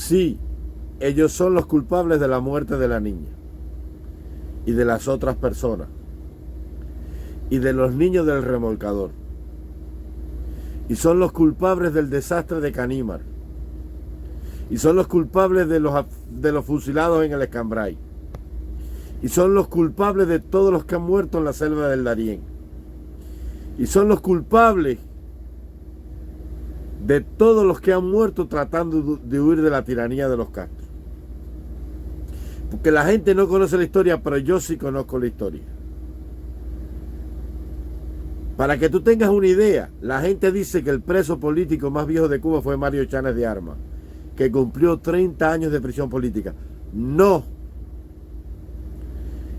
Sí, ellos son los culpables de la muerte de la niña y de las otras personas y de los niños del remolcador. Y son los culpables del desastre de Canímar. Y son los culpables de los fusilados en el Escambray. Y son los culpables de todos los que han muerto en la selva del Darién. Y son los culpables de todos los que han muerto tratando de huir de la tiranía de los Castro. Porque la gente no conoce la historia, pero yo sí conozco la historia. Para que tú tengas una idea, la gente dice que el preso político más viejo de Cuba fue Mario Chanes de Armas, que cumplió 30 años de prisión política. No.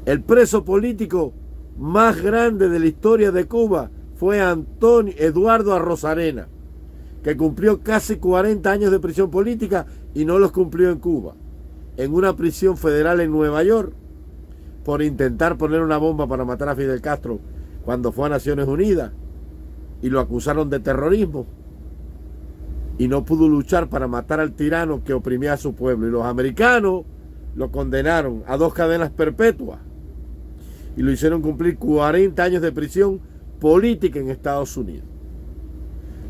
El preso político más grande de la historia de Cuba fue Eduardo Arrozarena, que cumplió casi 40 años de prisión política y no los cumplió en Cuba, en una prisión federal en Nueva York, por intentar poner una bomba para matar a Fidel Castro cuando fue a Naciones Unidas, y lo acusaron de terrorismo, y no pudo luchar para matar al tirano que oprimía a su pueblo, y los americanos lo condenaron a 2 cadenas perpetuas, y lo hicieron cumplir 40 años de prisión política en Estados Unidos.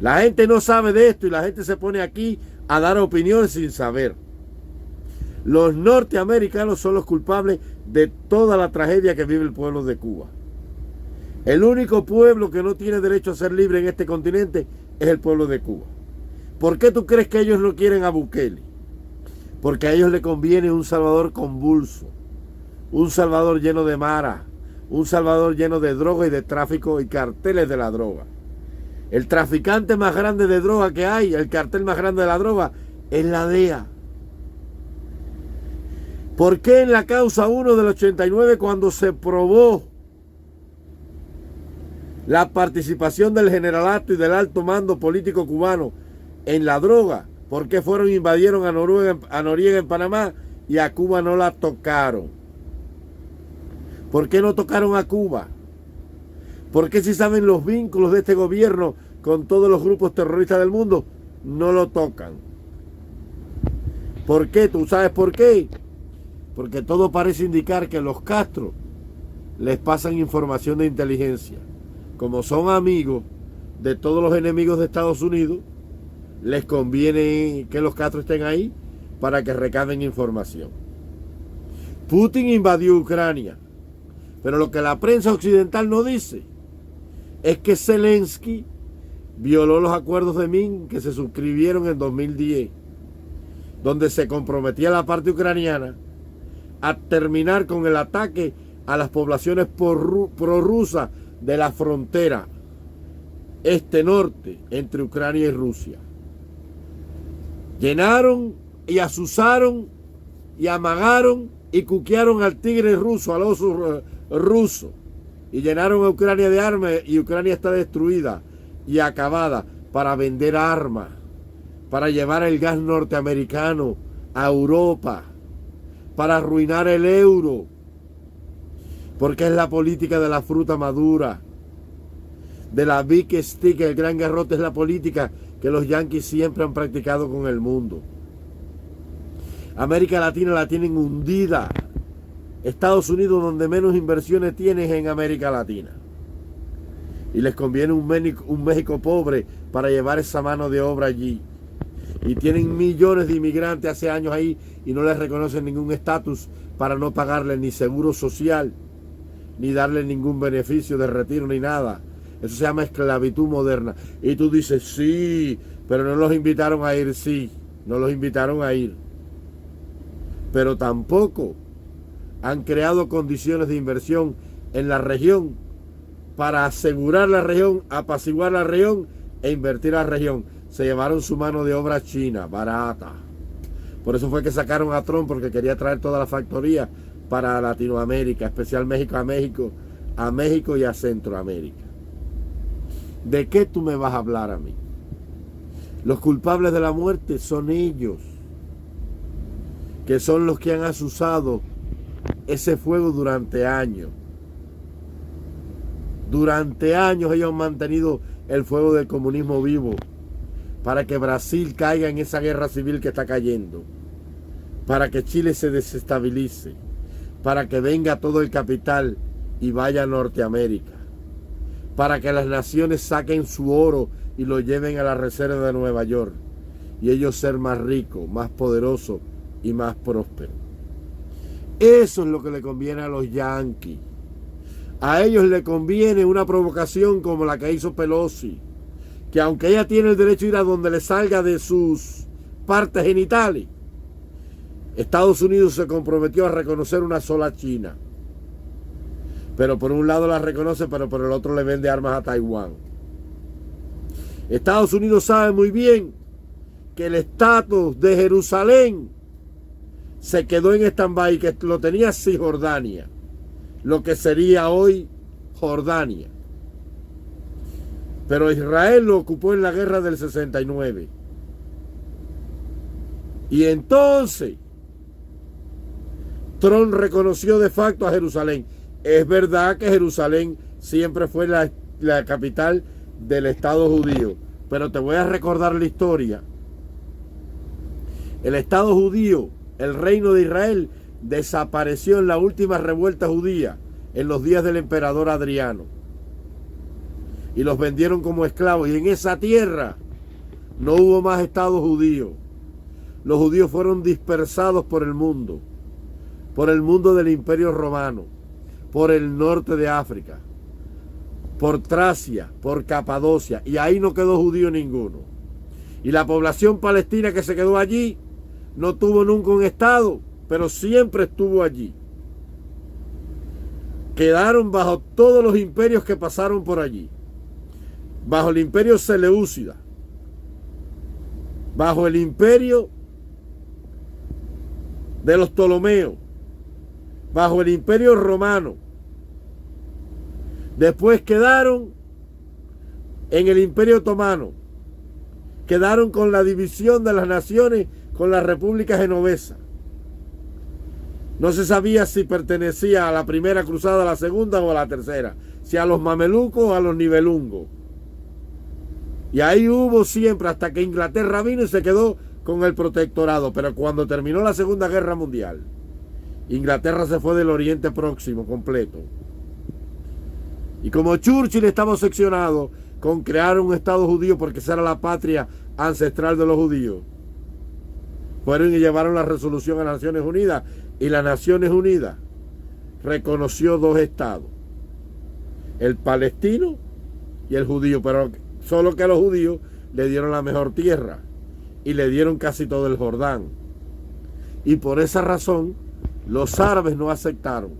La gente no sabe de esto y la gente se pone aquí a dar opiniones sin saber. Los norteamericanos son los culpables de toda la tragedia que vive el pueblo de Cuba. El único pueblo que no tiene derecho a ser libre en este continente es el pueblo de Cuba. ¿Por qué tú crees que ellos no quieren a Bukele? Porque a ellos les conviene un Salvador convulso, un Salvador lleno de maras, un Salvador lleno de droga y de tráfico y carteles de la droga. El traficante más grande de droga que hay, el cartel más grande de la droga, es la DEA. ¿Por qué en la causa 1 del 89, cuando se probó la participación del generalato y del alto mando político cubano en la droga, por qué fueron e invadieron a Noriega en Panamá y a Cuba no la tocaron? ¿Por qué no tocaron a Cuba? ¿Por qué, si saben los vínculos de este gobierno con todos los grupos terroristas del mundo, no lo tocan? ¿Por qué? ¿Tú sabes por qué? Porque todo parece indicar que los Castro les pasan información de inteligencia. Como son amigos de todos los enemigos de Estados Unidos, les conviene que los Castro estén ahí para que recaben información. Putin invadió Ucrania, pero lo que la prensa occidental no dice es que Zelensky violó los acuerdos de Minsk que se suscribieron en 2010, donde se comprometía la parte ucraniana a terminar con el ataque a las poblaciones prorrusas de la frontera este-norte entre Ucrania y Rusia. Llenaron y asusaron y amagaron y cuquearon al tigre ruso, al oso ruso, y llenaron a Ucrania de armas, y Ucrania está destruida y acabada para vender armas, para llevar el gas norteamericano a Europa, para arruinar el euro, porque es la política de la fruta madura, de la big stick, el gran garrote. Es la política que los yanquis siempre han practicado con el mundo. América Latina la tienen hundida. Estados Unidos, donde menos inversiones tiene, es en América Latina. Y les conviene un México pobre para llevar esa mano de obra allí. Y tienen millones de inmigrantes hace años ahí y no les reconocen ningún estatus para no pagarles ni seguro social, ni darles ningún beneficio de retiro, ni nada. Eso se llama esclavitud moderna. Y tú dices, sí, pero no los invitaron a ir. Sí, no los invitaron a ir. Pero tampoco han creado condiciones de inversión en la región para asegurar la región, apaciguar la región e invertir la región. Se llevaron su mano de obra china, barata. Por eso fue que sacaron a Trump, porque quería traer toda la factoría para Latinoamérica, especial a México y a Centroamérica. ¿De qué tú me vas a hablar a mí? Los culpables de la muerte son ellos, que son los que han azuzado ese fuego durante años. Durante años ellos han mantenido el fuego del comunismo vivo para que Brasil caiga en esa guerra civil que está cayendo. para que Chile se desestabilice, para que venga todo el capital y vaya a Norteamérica, para que las naciones saquen su oro y lo lleven a la reserva de Nueva York, y ellos ser más ricos, más poderosos y más prósperos. Eso es lo que le conviene a los yanquis. A ellos le conviene una provocación como la que hizo Pelosi, que aunque ella tiene el derecho a ir a donde le salga de sus partes genitales, Estados Unidos se comprometió a reconocer una sola China. Pero por un lado la reconoce, pero por el otro le vende armas a Taiwán. Estados Unidos sabe muy bien que el estatus de Jerusalén se quedó en stand-by, que lo tenía Cisjordania, lo que sería hoy Jordania. Pero Israel lo ocupó en la guerra del 69. Y entonces Trump reconoció de facto a Jerusalén. Es verdad que Jerusalén siempre fue la capital del Estado judío, pero te voy a recordar la historia. El Estado judío, el reino de Israel, desapareció en la última revuelta judía, en los días del emperador Adriano, y los vendieron como esclavos, y en esa tierra no hubo más Estado judío. Los judíos fueron dispersados por el mundo del Imperio Romano, por el norte de África, por Tracia, por Capadocia, y ahí no quedó judío ninguno. Y la población palestina que se quedó allí no tuvo nunca un Estado, pero siempre estuvo allí. Quedaron bajo todos los imperios que pasaron por allí, bajo el imperio Seleucida, bajo el imperio de los Ptolomeos, bajo el imperio romano. Después quedaron en el imperio otomano, quedaron con la división de las naciones con la República Genovesa. No se sabía si pertenecía a la primera cruzada, a la segunda o a la tercera, si a los mamelucos o a los nibelungos. Y ahí hubo siempre, hasta que Inglaterra vino y se quedó con el protectorado. Pero cuando terminó la Segunda Guerra Mundial, Inglaterra se fue del Oriente Próximo completo. Y como Churchill estaba obsesionado con crear un Estado judío porque esa era la patria ancestral de los judíos, fueron y llevaron la resolución a Naciones Unidas, y las Naciones Unidas reconoció dos estados, el palestino y el judío, pero solo que a los judíos le dieron la mejor tierra y le dieron casi todo el Jordán. Y por esa razón los árabes no aceptaron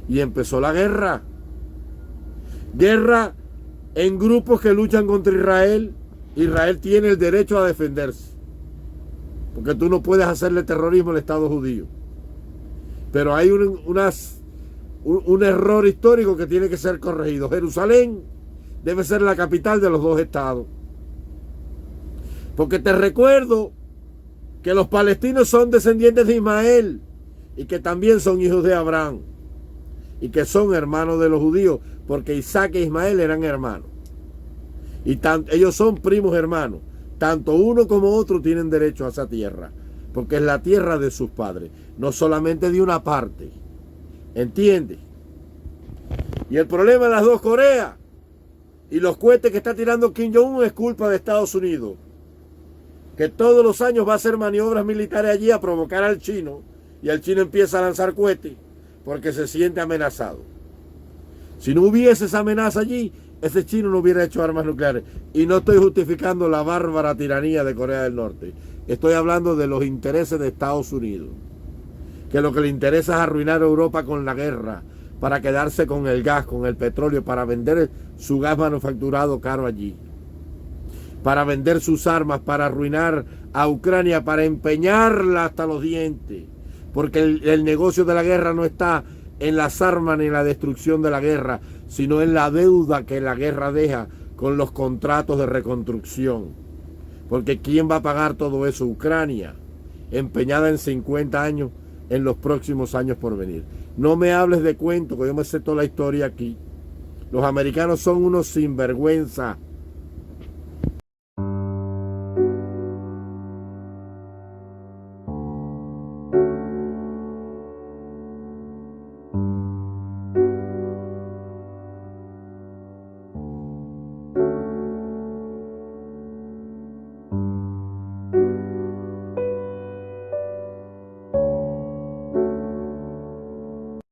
y empezó la guerra en grupos que luchan contra Israel. Israel tiene el derecho a defenderse, porque tú no puedes hacerle terrorismo al Estado judío. Pero hay un error histórico que tiene que ser corregido. Jerusalén debe ser la capital de los dos estados. Porque te recuerdo que los palestinos son descendientes de Ismael y que también son hijos de Abraham y que son hermanos de los judíos, porque Isaac e Ismael eran hermanos. Y ellos son primos hermanos. Tanto uno como otro tienen derecho a esa tierra, porque es la tierra de sus padres, no solamente de una parte. ¿Entiendes? Y el problema de las dos Coreas y los cohetes que está tirando Kim Jong-un es culpa de Estados Unidos, que todos los años va a hacer maniobras militares allí a provocar al chino, y el chino empieza a lanzar cohetes porque se siente amenazado. Si no hubiese esa amenaza allí, ese chino no hubiera hecho armas nucleares. Y no estoy justificando la bárbara tiranía de Corea del Norte. Estoy hablando de los intereses de Estados Unidos, que lo que le interesa es arruinar a Europa con la guerra, para quedarse con el gas, con el petróleo, para vender su gas manufacturado caro allí, para vender sus armas, para arruinar a Ucrania, para empeñarla hasta los dientes, porque el negocio de la guerra no está en las armas ni en la destrucción de la guerra, sino en la deuda que la guerra deja con los contratos de reconstrucción. Porque ¿quién va a pagar todo eso? Ucrania, empeñada en 50 años en los próximos años por venir. No me hables de cuentos, que yo me sé toda la historia aquí. Los americanos son unos sinvergüenza.